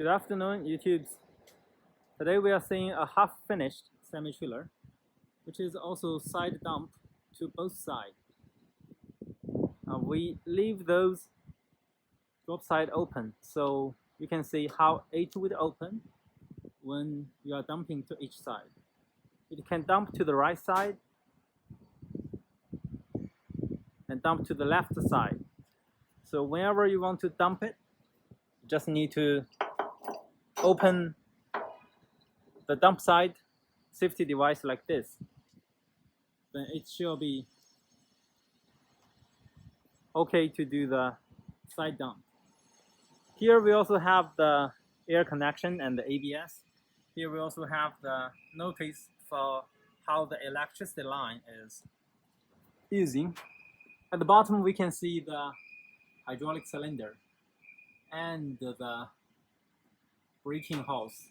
Good afternoon, YouTubes. Today we are seeing a half-finished semi-trailer, which is also side dump to both sides. We leave those drop side open, so you can see how it would open when you are dumping to each side. It can dump to the right side and dump to the left side. So whenever you want to dump it, you just need to open the dump side safety device like this. Then it should be okay to do the side dump. Here we also have the air connection and the ABS. Here we also have the notice for how the electricity line is using. At the bottom we can see the hydraulic cylinder and the braking hose.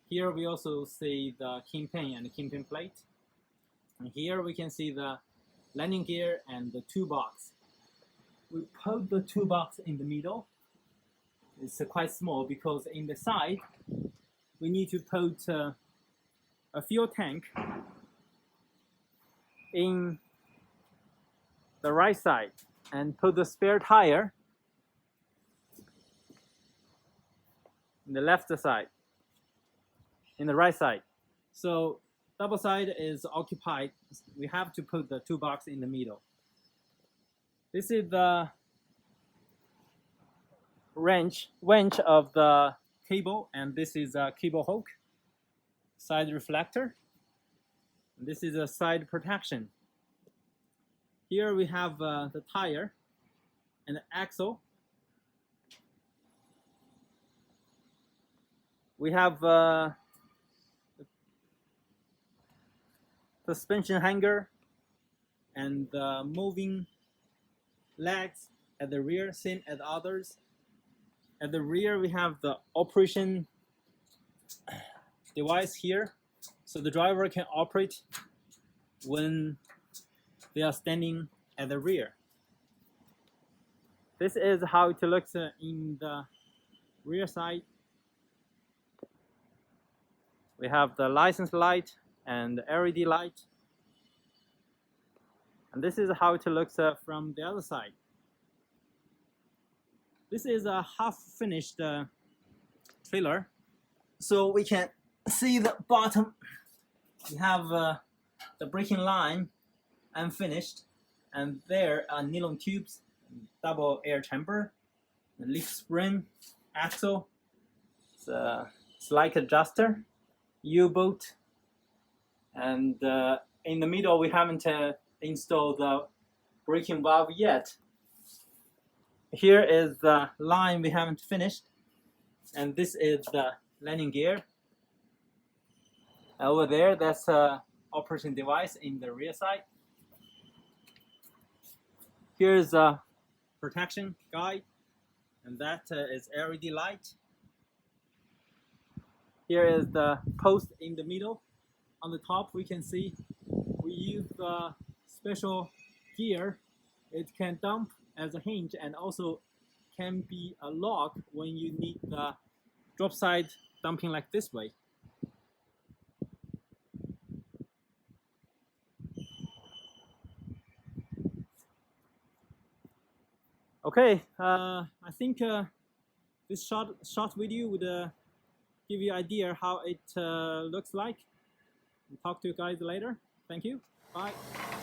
Here we also see the kingpin and the kingpin plate. And here we can see the landing gear and the toolbox. We put the toolbox in the middle. It's quite small because in the side we need to put a fuel tank in the right side and put the spare tire in the left side, in the right side. So double side is occupied. We have to put the toolbox in the middle. This is the wrench of the cable, and this is a cable hook, side reflector. This is a side protection. Here we have the tire and the axle. We have the suspension hanger and the moving legs at the rear, same as others. At the rear we have the operation device here, so the driver can operate when they are standing at the rear. This is how it looks in the rear side. We have the license light and LED light. And this is how it looks from the other side. This is a half-finished trailer. So we can see the bottom. We have the braking line unfinished. And there are nylon tubes, double air chamber, the leaf spring, axle, the slide adjuster, U-bolt, and in the middle we haven't installed the braking valve yet. Here is the line we haven't finished, and this is the landing gear. Over there, that's a operation device in the rear side. Here's a protection guide, and that is LED light. Here is the post in the middle. On the top we can see we use the special gear. It can dump as a hinge and also can be a lock when you need the drop side dumping like this way. Okay, I think this short video would give you an idea how it looks like. Talk to you guys later. Thank you. Bye.